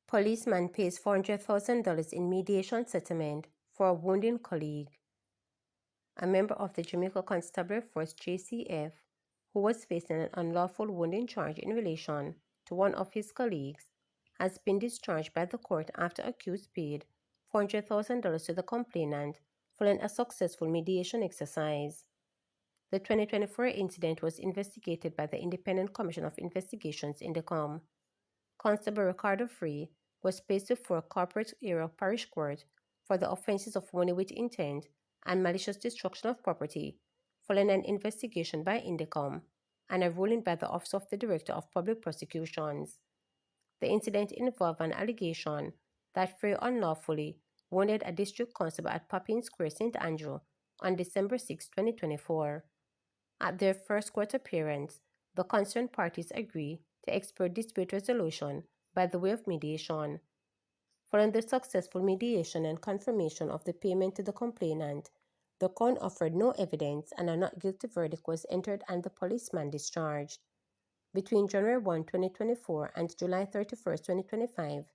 Policeman pays $400,000 in mediation settlement for a wounding colleague. A member of the Jamaica Constabulary Force JCF, who was facing an unlawful wounding charge in relation to one of his colleagues, has been discharged by the court after accused paid $400,000 to the complainant following a successful mediation exercise. The 2024 incident was investigated by the Independent Commission of Investigations (INDECOM). Constable Ricardo Free was placed before Corporate Area Parish Court for the offences of wounding with intent and malicious destruction of property, following an investigation by INDECOM and a ruling by the Office of the Director of Public Prosecutions. The incident involved an allegation that Free unlawfully wounded a district constable at Papin Square, St. Andrew, on December 6, 2024. At their first court appearance, the concerned parties agree to explore dispute resolution by the way of mediation. Following the successful mediation and confirmation of the payment to the complainant, the court offered no evidence and a not guilty verdict was entered and the policeman discharged. Between January 1, 2024 and July 31, 2025,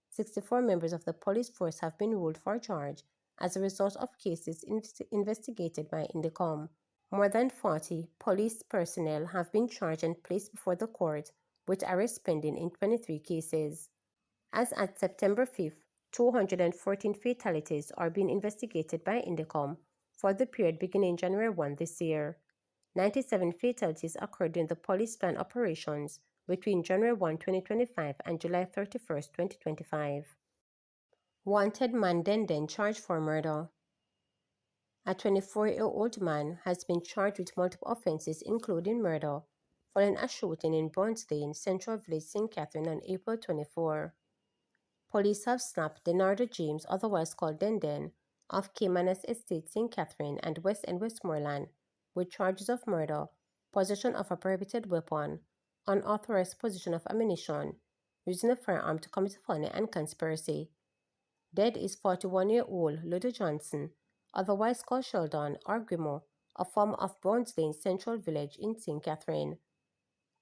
64 members of the police force have been ruled for charge as a result of cases investigated by INDECOM. More than 40 police personnel have been charged and placed before the court, with arrests pending in 23 cases. As at September 5th, 214 fatalities are being investigated by INDECOM for the period beginning January 1 this year. 97 fatalities occurred during the police plan operations between January 1, 2025 and July 31, 2025. Wanted man Denden charged for murder. A 24-year-old man has been charged with multiple offences including murder following a shooting in Barnsley, Central Village, St. Catherine on April 24. Police have snapped Denardo James, otherwise called Denden, of Caymanas Estate, St. Catherine and West End, Westmoreland, with charges of murder, possession of a prohibited weapon, unauthorized possession of ammunition, using a firearm to commit a felony and conspiracy. Dead is 41-year-old Ludo Johnson, otherwise called Sheldon or Grimo, a former of Browns Lane Central Village in St. Catherine.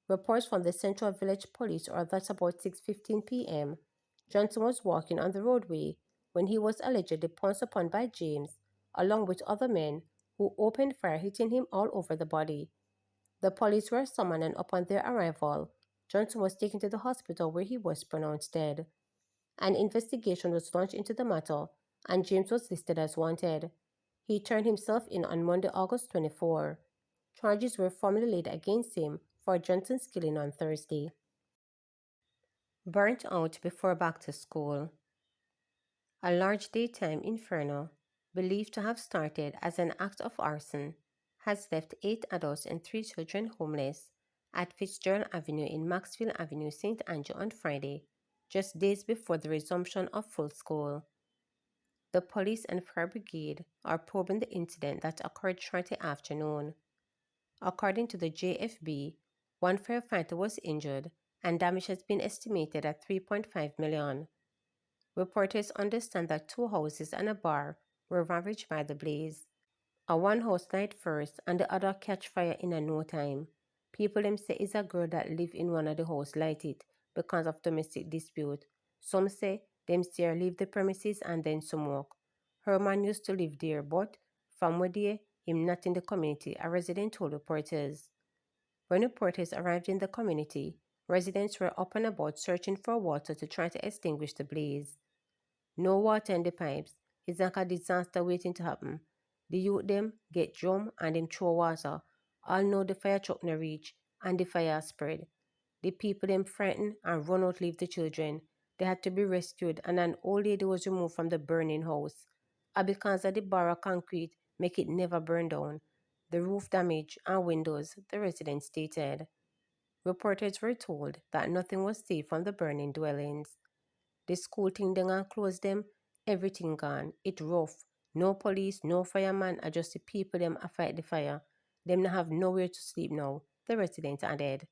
Reports from the Central Village Police are that about 6:15 p.m., Johnson was walking on the roadway when he was allegedly pounced upon by James, along with other men, who opened fire, hitting him all over the body. The police were summoned and upon their arrival, Johnson was taken to the hospital where he was pronounced dead. An investigation was launched into the matter, and James was listed as wanted. He turned himself in on Monday, August 24. Charges were formally laid against him for Johnson's killing on Thursday. Burnt out before back to school. A large daytime inferno, believed to have started as an act of arson, has left 8 adults and 3 children homeless at Fitzgerald Avenue in Maxfield Avenue, St. Andrew on Friday, just days before the resumption of full school. The police and fire brigade are probing the incident that occurred shortly afternoon. According to the JFB, one firefighter was injured and damage has been estimated at $3.5 million. Reporters understand that 2 houses and a bar were ravaged by the blaze. A one house died first and the other catch fire in a no time. People them say it's a girl that live in one of the house light it because of domestic dispute. Some say them see her leave the premises and then smoke. Her man used to live there, but from where there, him not in the community, a resident told reporters. When reporters arrived in the community, residents were up and about searching for water to try to extinguish the blaze. No water in the pipes. It's like a disaster waiting to happen. The youth them get drum and them throw water. All know the fire truck no reach and the fire spread. The people them frightened and run out leave the children. They had to be rescued and an old lady was removed from the burning house. And because of the bar of concrete make it never burn down. The roof damage and windows, the residents stated. Reporters were told that nothing was safe from the burning dwellings. The school thing them and close them, everything gone. It rough. No police, no fireman, and just the people them a fight the fire. Them not have nowhere to sleep now, the residents added.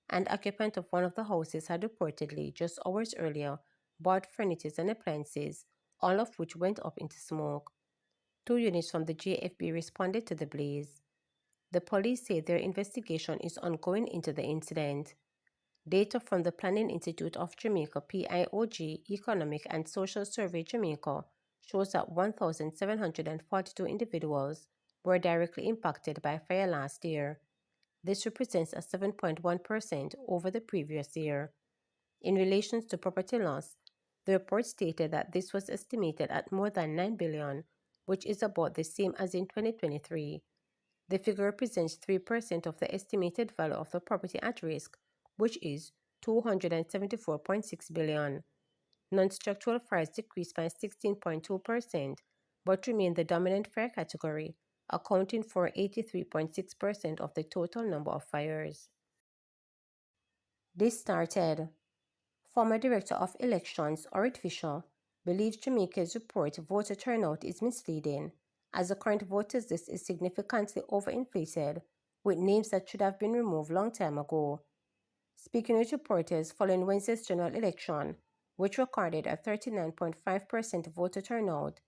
An occupant of one of the houses had reportedly, just hours earlier, bought furniture and appliances, all of which went up into smoke. 2 units from the JFB responded to the blaze. The police say their investigation is ongoing into the incident. Data from the Planning Institute of Jamaica PIOG Economic and Social Survey Jamaica shows that 1,742 individuals were directly impacted by fire last year. This represents a 7.1% over the previous year. In relation to property loss, the report stated that this was estimated at more than 9 billion, which is about the same as in 2023. The figure represents 3% of the estimated value of the property at risk, which is 274.6 billion. Non-structural fires decreased by 16.2%, but remain the dominant fire category, accounting for 83.6% of the total number of fires. This started. Former Director of Elections, Orit Fisher, believes Jamaica's report voter turnout is misleading, as the current voters list is significantly overinflated, with names that should have been removed long time ago. Speaking with reporters following Wednesday's general election, which recorded a 39.5% voter turnout,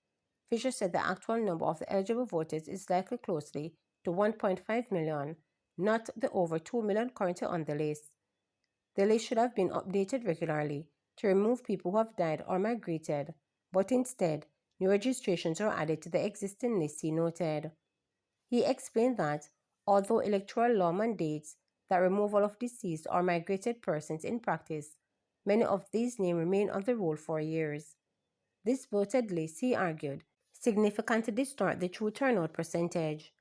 Fisher said the actual number of the eligible voters is likely closely to 1.5 million, not the over 2 million currently on the list. The list should have been updated regularly to remove people who have died or migrated, but instead, new registrations are added to the existing list, he noted. He explained that, although electoral law mandates the removal of deceased or migrated persons in practice, many of these names remain on the roll for years. This voted list, he argued, significantly distort the true turnout percentage.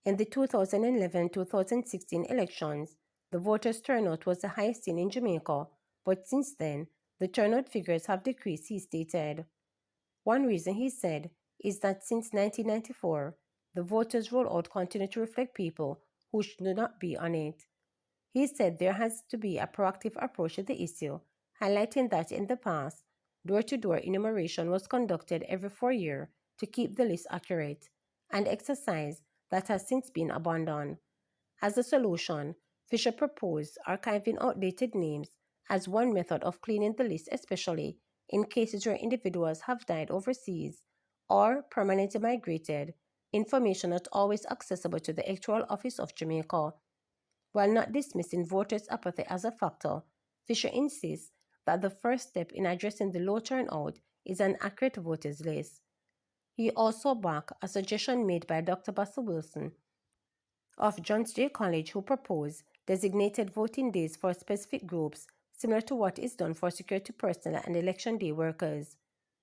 In the 2011-2016 elections, the voters' turnout was the highest seen in Jamaica, but since then, the turnout figures have decreased, he stated. One reason, he said, is that since 1994, the voters' rollout continued to reflect people who should not be on it. He said there has to be a proactive approach to the issue, highlighting that in the past, door-to-door enumeration was conducted every 4 years to keep the list accurate, an exercise that has since been abandoned. As a solution, Fisher proposed archiving outdated names as one method of cleaning the list, especially in cases where individuals have died overseas or permanently migrated, information not always accessible to the Electoral Office of Jamaica. While not dismissing voters' apathy as a factor, Fisher insists that the first step in addressing the low turnout is an accurate voters list. He also backed a suggestion made by Dr. Bassel Wilson of Johns Jay College, who proposed designated voting days for specific groups, similar to what is done for security personnel and election day workers.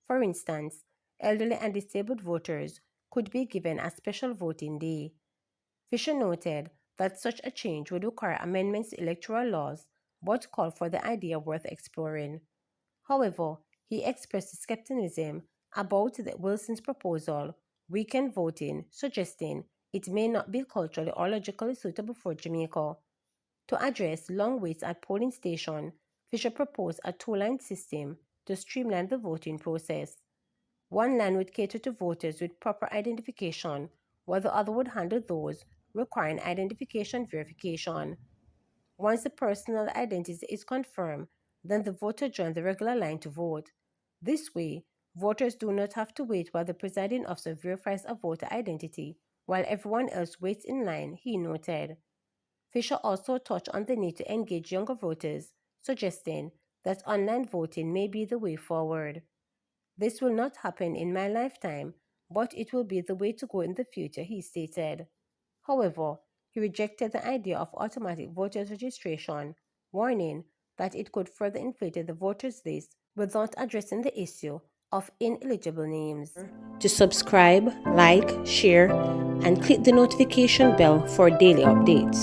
For instance, elderly and disabled voters could be given a special voting day. Fisher noted that such a change would require amendments to electoral laws, but called for the idea worth exploring. However, he expressed skepticism about Wilson's proposal, weekend voting, suggesting it may not be culturally or logically suitable for Jamaica. To address long waits at polling stations, Fisher proposed a two-line system to streamline the voting process. One line would cater to voters with proper identification, while the other would handle those requiring identification verification. Once the personal identity is confirmed, then the voter joins the regular line to vote. This way, voters do not have to wait while the presiding officer verifies a voter identity, while everyone else waits in line, he noted. Fisher also touched on the need to engage younger voters, suggesting that online voting may be the way forward. This will not happen in my lifetime, but it will be the way to go in the future, he stated. However, he rejected the idea of automatic voters registration, warning that it could further inflate the voters list without addressing the issue of ineligible names. To subscribe, like, share, and click the notification bell for daily updates.